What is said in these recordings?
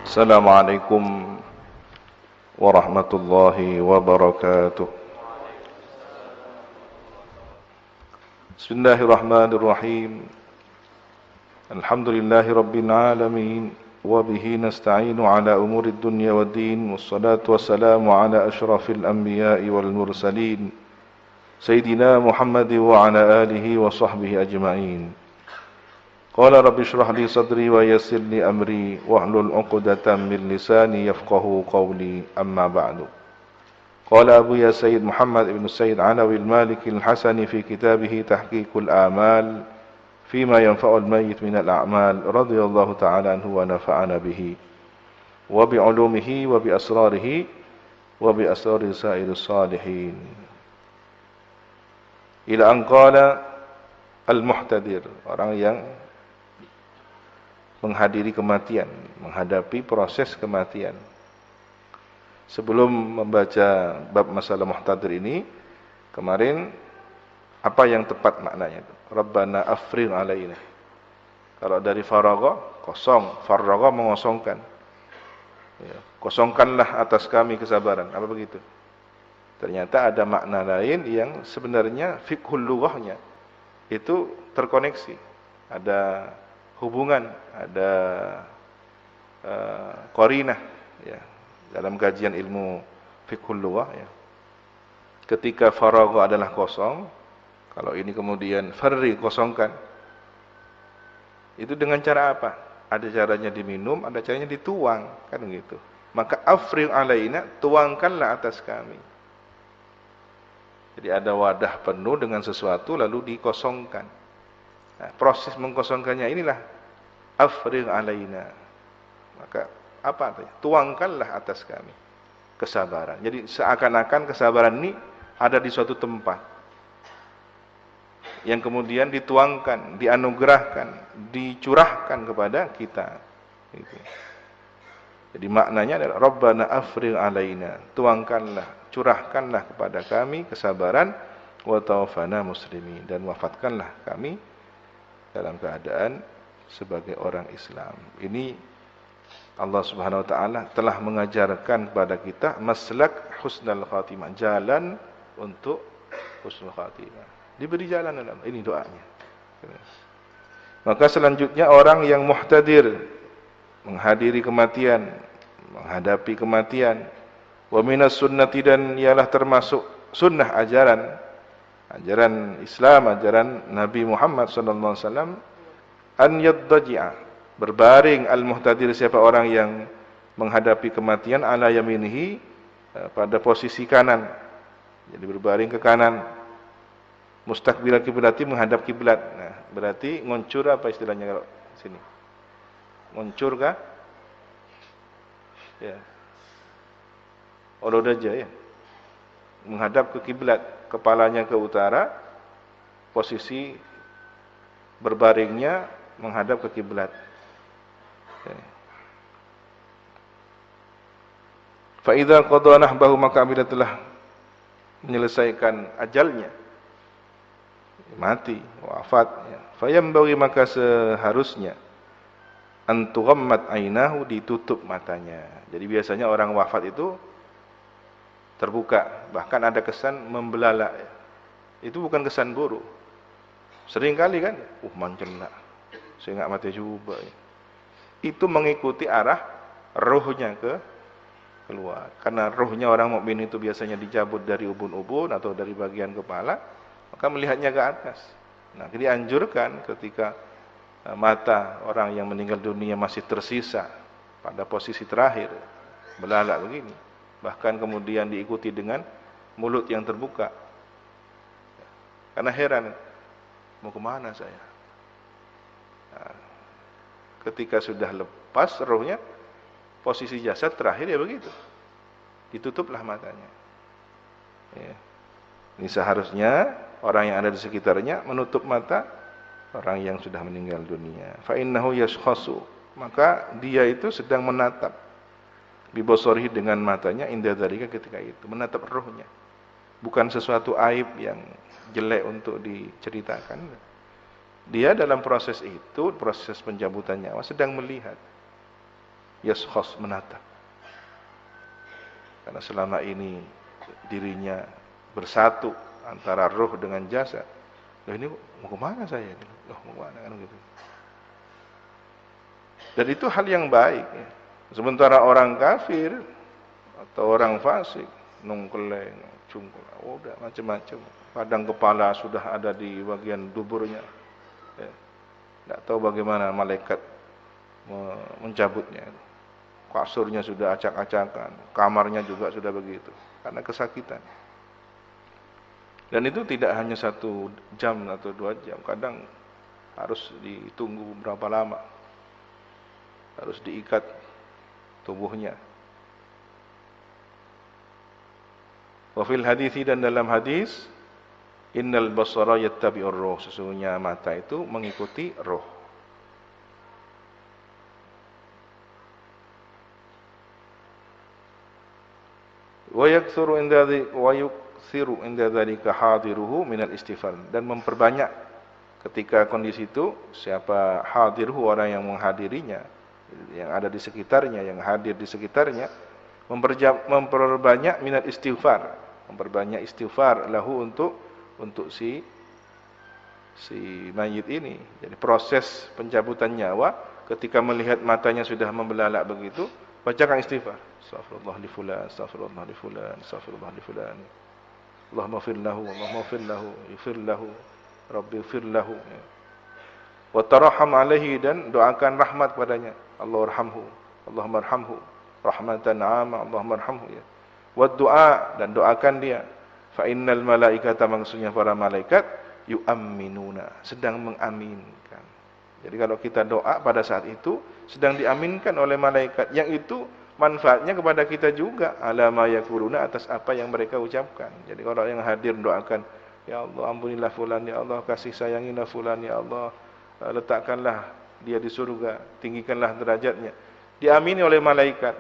السلام عليكم ورحمة الله وبركاته. بسم الله الرحمن الرحيم. الحمد لله رب العالمين، وبه نستعين على أمور الدنيا والدين، والصلاة والسلام على أشرف الأنبياء والمرسلين سيدنا محمد وعلى آله وصحبه أجمعين. قال رب اشرح لي صدري ويسر لي أمري واحلل عقدة من لساني يفقه قولي. أما بعد. قال أبو يا سيد محمد بن السيد علوي المالك الحسني في كتابه تحقيق الآمال فيما ينفع الميت من الأعمال، رضي الله تعالى عنه ونفعنا به وبعلومه وبأسراره وبأسرار سائر الصالحين. إلى أن قال المحتضر، orang yang menghadiri kematian, menghadapi proses kematian. Sebelum membaca bab masalah muhtadir ini, kemarin apa yang tepat maknanya? Rabbana afrigh alaina. Kalau dari faragha, kosong, faragha mengosongkan. Ya, kosongkanlah atas kami kesabaran. Apa begitu? Ternyata ada makna lain yang sebenarnya fiqhul lughahnya itu terkoneksi. Ada hubungan, ada qarinah ya, dalam kajian ilmu fiqhul lughah ya. Ketika faragha adalah kosong, kalau ini kemudian farri, kosongkan. Itu dengan cara apa? Ada caranya diminum, ada caranya dituang, kan gitu. Maka afrigh alaina, tuangkanlah atas kami. Jadi ada wadah penuh dengan sesuatu lalu dikosongkan. Nah, proses mengkosongkannya inilah afrigh alaina. Maka apa artinya? Tuangkanlah atas kami kesabaran. Jadi seakan-akan kesabaran ini ada di suatu tempat yang kemudian dituangkan, dianugerahkan, dicurahkan kepada kita. Gitu. Jadi maknanya adalah Rabbana afrigh alaina, tuangkanlah, curahkanlah kepada kami kesabaran, wa tawaffana muslimin, dan wafatkanlah kami dalam keadaan sebagai orang Islam. Ini Allah Subhanahu wa taala telah mengajarkan kepada kita maslak husnul khatimah, jalan untuk husnul khatimah. Diberi jalan dalam ini doanya. Maka selanjutnya orang yang muhtadir, menghadiri kematian, menghadapi kematian, wa minas sunnati, dan ialah termasuk sunnah ajaran Islam, ajaran Nabi Muhammad sallallahu alaihi wasallam, an yaddaji'a, berbaring al-muhtadir, siapa orang yang menghadapi kematian, ala yaminihi, pada posisi kanan. Jadi berbaring ke kanan, mustaqbil kiblati, menghadap kiblat. Nah, berarti ngoncur, apa istilahnya kalau sini? Ngoncur kah? Ya. Olodaja ya. Menghadap ke kiblat, kepalanya ke utara, posisi berbaringnya menghadap ke kiblat. Fa idza qada nahbahu, maka bila telah menyelesaikan ajalnya, mati, wafat, ya. Fayambaghi, maka seharusnya antughammat ainahu, ditutup matanya. Jadi biasanya orang wafat itu terbuka, bahkan ada kesan membelalak. Itu bukan kesan buruk. Sering kali kan, mancelak, saya enggak mati juga. Itu mengikuti arah rohnya keluar. Karena rohnya orang mukmin itu biasanya dicabut dari ubun-ubun atau dari bagian kepala, maka melihatnya ke atas. Nah, dianjurkan ketika mata orang yang meninggal dunia masih tersisa pada posisi terakhir, belalak begini, bahkan kemudian diikuti dengan mulut yang terbuka. Karena heran, mau kemana saya? Nah, ketika sudah lepas rohnya, posisi jasad terakhir ya begitu, ditutuplah matanya. Ya. Ini seharusnya orang yang ada di sekitarnya menutup mata orang yang sudah meninggal dunia. Fa innahu yashkhasu, maka dia itu sedang menatap bibasarihi, dengan matanya, inda dzalika, ketika itu menatap rohnya. Bukan sesuatu aib yang jelek untuk diceritakan. Dia dalam proses itu, proses pencabutan nyawa, sedang melihat yaskhas, menatap. Karena selama ini dirinya bersatu antara roh dengan jasad. Loh, ini mau kemana saya ini? Loh, mau kemana kan gitu. Dan itu hal yang baik ya. Sementara orang kafir atau orang fasik nungkeleng, cungkul, udah macam-macam. Kadang kepala sudah ada di bagian duburnya. Ya. Tidak tahu bagaimana malaikat mencabutnya. Kasurnya sudah acak-acakan, kamarnya juga sudah begitu, karena kesakitan. Dan itu tidak hanya 1 jam atau 2 jam, kadang harus ditunggu berapa lama, harus diikat tubuhnya. Wa fil hadithi, dan dalam hadis, innal basara yattabi'ur ruh, sesungguhnya mata itu mengikuti roh. Wa yaktsuru inda dzalika hadiruhu minal istighfar, dan memperbanyak ketika kondisi itu siapa hadiruhu, orang yang menghadirinya, yang ada di sekitarnya, yang hadir di sekitarnya, memperbanyak minat istighfar, memperbanyak istighfar lahu untuk si mayit ini. Jadi proses pencabutan nyawa ketika melihat matanya sudah membelalak begitu, bacakan istighfar. Astaghfirullah li fulan, astaghfirullah li fulan, astaghfirullah li fulan. Allahumma fir lahu, Allahumma fir lahu, ighfir lahu, Rabbi ighfir lahu. Wa tarahham alaihi, dan doakan rahmat padanya. Allahumma arhamhu rahmatan 'amma, Allahumma arhamhu ya. Wa du'a, dan doakan dia. Fa innal malaikata, maksudnya para malaikat, yu'amminuna, sedang mengaminkan. Jadi kalau kita doa pada saat itu sedang diaminkan oleh malaikat, yang itu manfaatnya kepada kita juga, ala ma yaquluna, atas apa yang mereka ucapkan. Jadi orang yang hadir doakan, ya Allah ampunilah fulan, ya Allah kasih sayangilah fulan, ya Allah letakkanlah dia di surga, tinggikanlah derajatnya, diamini oleh malaikat.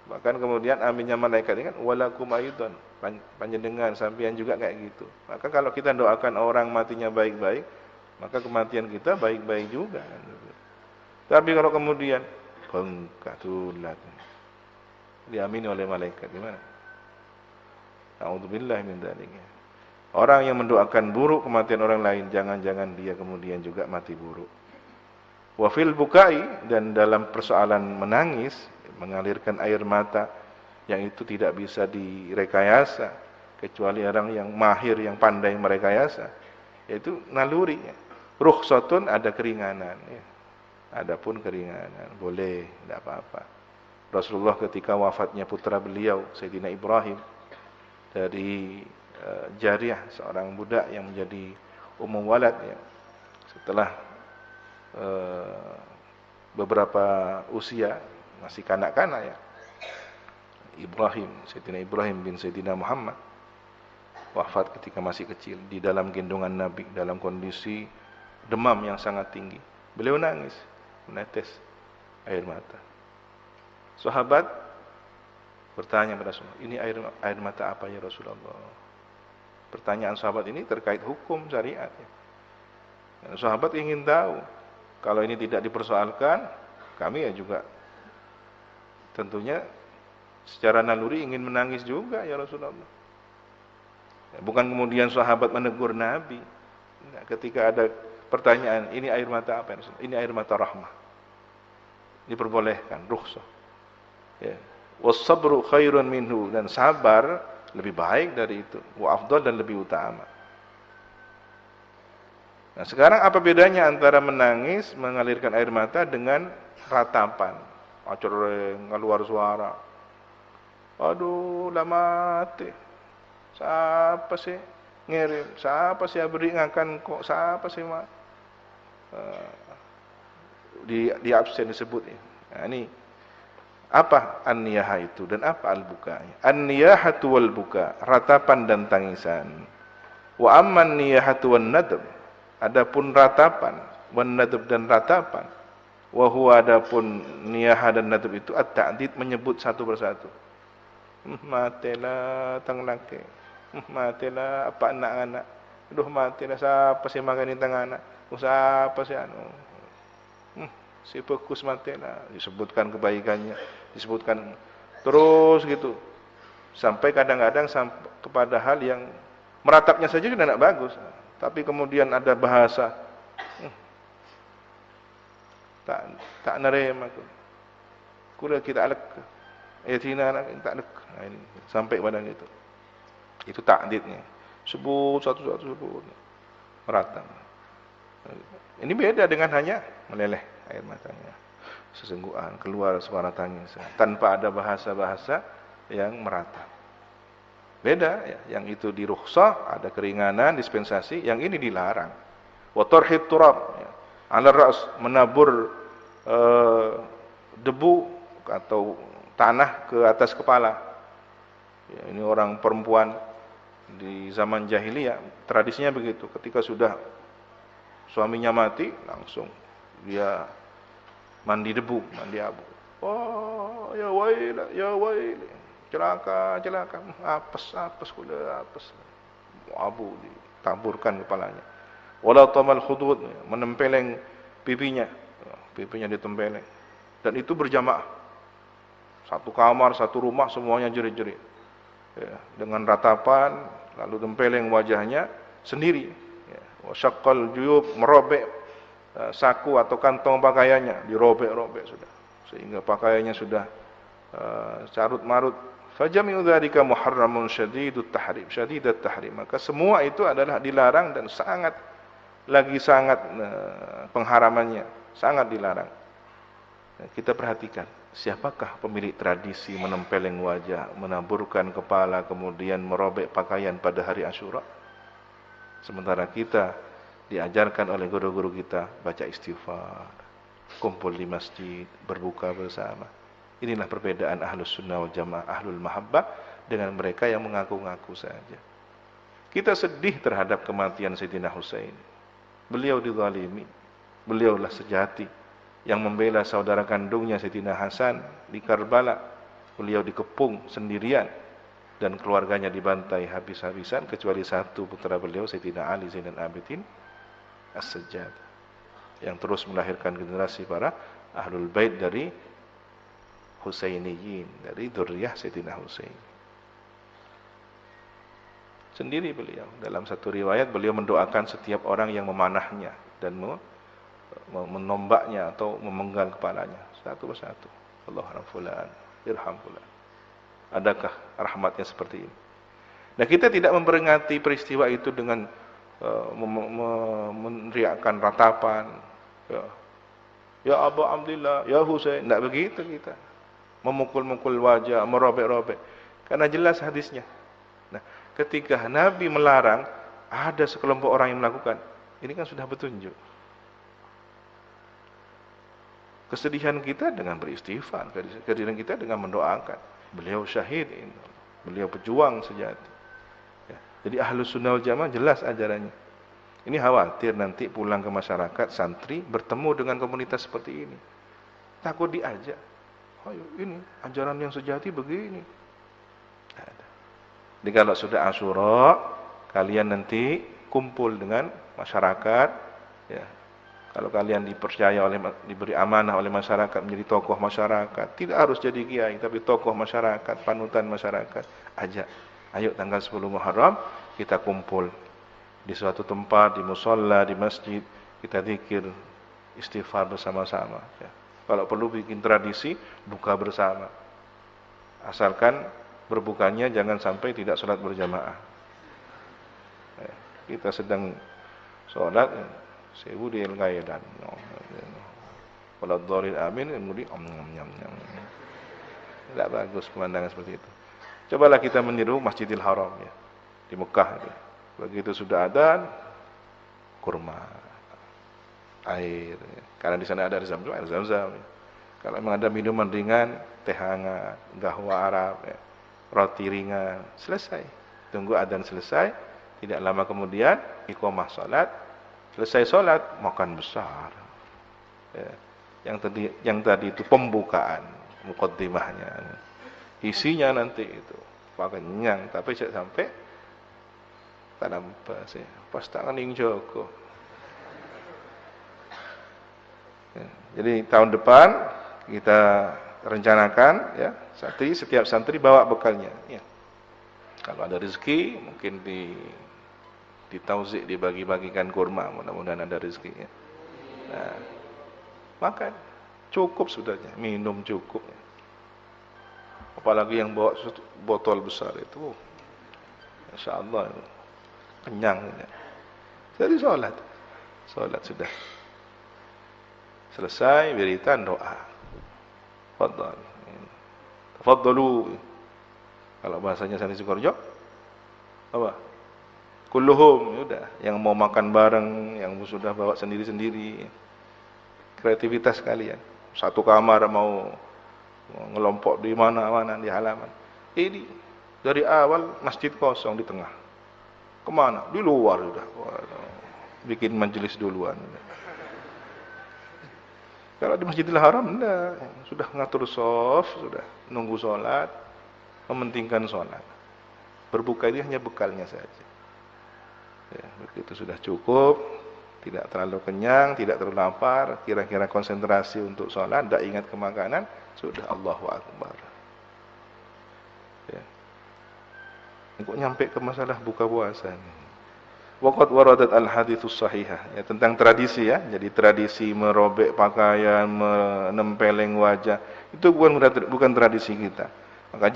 Bahkan kemudian aminnya malaikat ini kan walakum aidan, panjenengan sampean juga kayak gitu. Maka kalau kita doakan orang matinya baik-baik, maka kematian kita baik-baik juga. Tapi kalau kemudian bengkatulat diamini oleh malaikat, gimana? A'udzubillahi min dzalik. Orang yang mendoakan buruk kematian orang lain, jangan-jangan dia kemudian juga mati buruk. Wa fil bukai, dan dalam persoalan menangis, mengalirkan air mata yang itu tidak bisa direkayasa kecuali orang yang mahir, yang pandai merekayasa, yaitu nalurinya. Rukhsatun, ada keringanan ya. Adapun keringanan boleh, tidak apa-apa. Rasulullah ketika wafatnya putra beliau Sayyidina Ibrahim dari Jariyah, seorang budak yang menjadi ummu walad ya, setelah beberapa usia, masih kanak-kanak ya, Sayyidina Ibrahim bin Sayyidina Muhammad wafat ketika masih kecil di dalam gendongan Nabi dalam kondisi demam yang sangat tinggi. Beliau nangis, menetes air mata. Sahabat bertanya pada Rasulullah, ini air mata apa ya Rasulullah? Pertanyaan sahabat ini terkait hukum syariat ya. Dan sahabat ingin tahu, kalau ini tidak dipersoalkan, kami ya juga tentunya secara naluri ingin menangis juga ya Rasulullah. Bukan kemudian sahabat menegur Nabi. Nah, ketika ada pertanyaan, ini air mata apa ya Rasulullah? Ini air mata rahmah. Diperbolehkan, rukhsah. Ya. Was-sabru khairun minhu, dan sabar lebih baik dari itu. Wa afdal, dan lebih utama. Nah, sekarang apa bedanya antara menangis, mengalirkan air mata dengan ratapan? Acoreng, keluar suara. Aduh, lah mati. Siapa sih ngirim? Siapa sih beri ngakan kok? Siapa sih mak? Di absen disebut ya. Nah, ini apa an-niyahah itu dan apa al-buka? An-niyahatu wal buka, ratapan dan tangisan. Wa amman niyahatu wan nadb, adapun ratapan, wan nadb dan ratapan. Wa huwa, adapun niyahah dan nadb itu at-ta'did, menyebut satu persatu. Matilah tang laki. Matilah apa anak-anak. Aduh matilah, siapa sih makan ini tang anak? Siapa sih anu? Si fokus matilah, disebutkan kebaikannya, disebutkan terus gitu. Sampai kadang-kadang kepada hal yang meratapnya saja sudah tidak bagus. Tapi kemudian ada bahasa, tak tak nerem aku. Kula kita alak. Ayatina tak alak. Nah, ini sampai pada itu. Itu takdidnya. Sebut satu-satu sebut. Meratap. Ini beda dengan hanya meleleh air matanya. Sesungguhan keluar suara tangis tanpa ada bahasa-bahasa yang meratap. Beda ya, yang itu dirukhsah, ada keringanan, dispensasi, yang ini dilarang. Wa tarhit turab ya. 'Ala ra's, menabur debu atau tanah ke atas kepala. Ya, ini orang perempuan di zaman jahiliyah tradisinya begitu. Ketika sudah suaminya mati, langsung dia mandi debu, mandi abu. Oh, ya wail, celaka, apes kula, apes. Abu ditaburkan kepalanya. Wala tamal khudud, menempeleng pipinya ditempeleng. Dan itu berjamaah. Satu kamar, satu rumah, semuanya jerit-jerit. Ya, dengan ratapan, lalu tempeleng wajahnya sendiri. Ya, wa syaqqal juyub, merobek saku atau kantong pakaiannya, dirobek-robek sudah. Sehingga pakaiannya sudah carut marut. Fajami'u dzalika muharramun syadidat tahrim. Maka semua itu adalah dilarang dan sangat pengharamannya sangat dilarang. Kita perhatikan, siapakah pemilik tradisi menempeleng wajah, menaburkan kepala, kemudian merobek pakaian pada hari Asyura? Sementara kita diajarkan oleh guru-guru kita baca istighfar, kumpul di masjid, berbuka bersama. Inilah perbedaan ahlus sunnah wal jamaah, ahlul mahabbah dengan mereka yang mengaku-ngaku saja. Kita sedih terhadap kematian Sayyidina Husain. Beliau dizalimi, beliaulah sejati yang membela saudara kandungnya Sayyidina Hasan di Karbala. Beliau dikepung sendirian dan keluarganya dibantai habis-habisan, kecuali satu putra beliau Sayyidina Ali Zainal Abidin As-Sajjad, yang terus melahirkan generasi para ahlul bait dari Husainiyin, dari dzurriyyah Sayyidina Husain. Sendiri beliau, dalam satu riwayat beliau mendoakan setiap orang yang memanahnya dan menombaknya atau memenggal kepalanya satu persatu. Allahumma fulan, irham fulan. Adakah rahmatnya seperti ini? Nah, kita tidak memperingati peristiwa itu dengan meneriakkan ratapan, ya Abu Abdillah, ya Husain. Tidak begitu kita. Memukul-mukul wajah, merobek-robek. Karena jelas hadisnya. Nah, ketika Nabi melarang, ada sekelompok orang yang melakukan. Ini kan sudah petunjuk. Kesedihan kita dengan beristighfar, kesedihan kita dengan mendoakan. Beliau syahid, beliau pejuang sejati. Ya. Jadi ahlus sunnah wal jamaah jelas ajarannya. Ini khawatir nanti pulang ke masyarakat, santri bertemu dengan komunitas seperti ini. Takut diajak. Ayo, ini ajaran yang sejati begini. Jadi kalau sudah Asyura, kalian nanti kumpul dengan masyarakat. Ya. Kalau kalian dipercaya diberi amanah oleh masyarakat menjadi tokoh masyarakat, tidak harus jadi kiai, tapi tokoh masyarakat, panutan masyarakat. Ajak, ayo tanggal 10 Muharram kita kumpul di suatu tempat, di musholla, di masjid, kita zikir, istighfar bersama-sama. Ya. Kalau perlu bikin tradisi buka bersama. Asalkan berbukanya jangan sampai tidak sholat berjamaah. Ya. Kita sedang sholat, sewu di al-ghaidan. Kalau dhalil amin, kemudian tidak bagus pemandangan seperti itu. Cobalah kita meniru Masjidil Haram ya, di Mekah. Ya. Begitu sudah ada kurma, air, ya. Karena di sana ada zam-zam, air zam-zam. Ya. Kalau memang ada minuman ringan, teh hangat, gahwa Arab, ya. Roti ringan, selesai. Tunggu adzan selesai, tidak lama kemudian iqamah salat. Selesai salat, makan besar. Ya. Yang tadi itu pembukaan, muqaddimahnya. Isinya nanti itu pakai kenyang, tapi sampai tak nampak sih. Pas tangan yang Joko. Ya. Jadi tahun depan kita rencanakan ya, setiap santri bawa bekalnya. Ya. Kalau ada rezeki mungkin ditauzik, dibagi-bagikan kurma, mudah-mudahan ada rezeki. Ya. Nah, makan cukup sudahnya, minum cukup. Apalagi yang bawa botol besar itu, Insya Allah kenyang. Ya. Jadi sholat sudah selesai, wiritan doa. Tafadhalu. Kalau bahasanya Santri Sukoharjo apa? Kulluhum, udah. Yang mau makan bareng, yang sudah bawa sendiri-sendiri. Kreativitas kalian. Satu kamar mau ngelompok di mana-mana di halaman. Ini dari awal masjid kosong di tengah. Kemana? Di luar sudah. Bikin majelis duluan. Kalau di Masjidil Haram enggak, sudah ngatur shaf, sudah nunggu sholat, mementingkan sholat. Berbuka ini hanya bekalnya saja. Ya, begitu sudah cukup, tidak terlalu kenyang, tidak terlalu lapar, kira-kira konsentrasi untuk sholat, tidak ingat ke makanan, sudah Allahu Akbar. Ya. Kok nyampe ke masalah buka puasa ini? Waqad waradat al-haditsus sahihah, ya, tentang tradisi ya. Jadi tradisi merobek pakaian, menempeleng wajah, itu bukan tradisi kita. Maka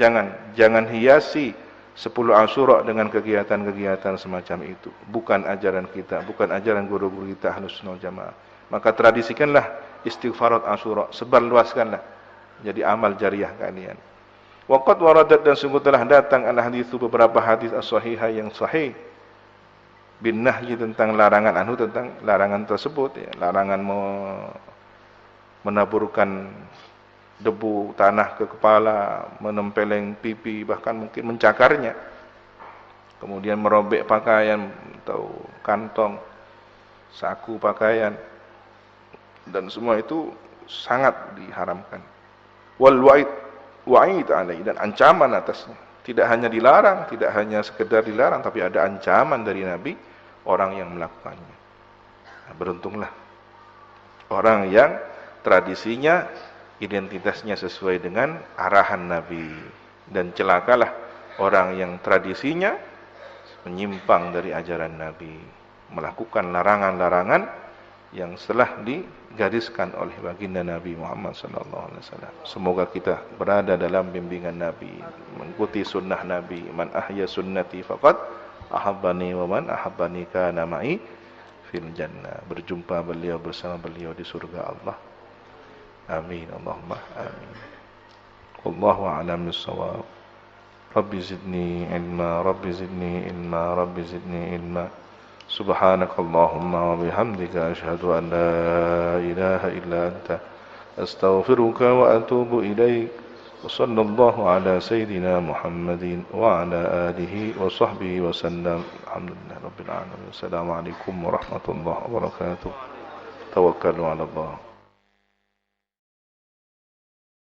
jangan hiasi 10 Asyura dengan kegiatan-kegiatan semacam itu. Bukan ajaran kita, bukan ajaran guru-guru kita Ahlussunnah wal Jamaah. Maka tradisikanlah istighfarat Asyura, sebarluaskanlah jadi amal jariah kalian. Waqad waradat, dan sungguh telah datang al-haditsu beberapa hadis as-sahihah yang sahih bin nahyi, tentang larangan tentang larangan tersebut ya, larangan menaburkan debu tanah ke kepala, menempeleng pipi, bahkan mungkin mencakarnya, kemudian merobek pakaian atau kantong, saku pakaian, dan semua itu sangat diharamkan. Wal wa'id alai, dan ancaman atasnya. Tidak hanya dilarang, tidak hanya sekedar dilarang, tapi ada ancaman dari Nabi orang yang melakukannya. Nah, beruntunglah orang yang tradisinya, identitasnya sesuai dengan arahan Nabi, dan celakalah orang yang tradisinya menyimpang dari ajaran Nabi, melakukan larangan-larangan yang telah digariskan oleh baginda Nabi Muhammad SAW. Semoga kita berada dalam bimbingan Nabi, mengikuti sunnah Nabi. Man ahya sunnati faqad ahabbani wa man ahabbani kana ma'i fil jannah. Berjumpa beliau bersama beliau di surga Allah. Amin, Allahumma amin. Wallahu a'lam bis-shawab. Rabbi zidni ilma, Rabbi zidni ilma, Rabbi zidni ilma. Subhanakallahumma wa bihamdika asyhadu an la ilaha illa anta astaghfiruka wa atubu ilaik. وصلى الله على سيدنا محمد وعلى آله وصحبه وسلم. الحمد لله رب العالمين. السلام عليكم ورحمة الله وبركاته. توكلوا على الله.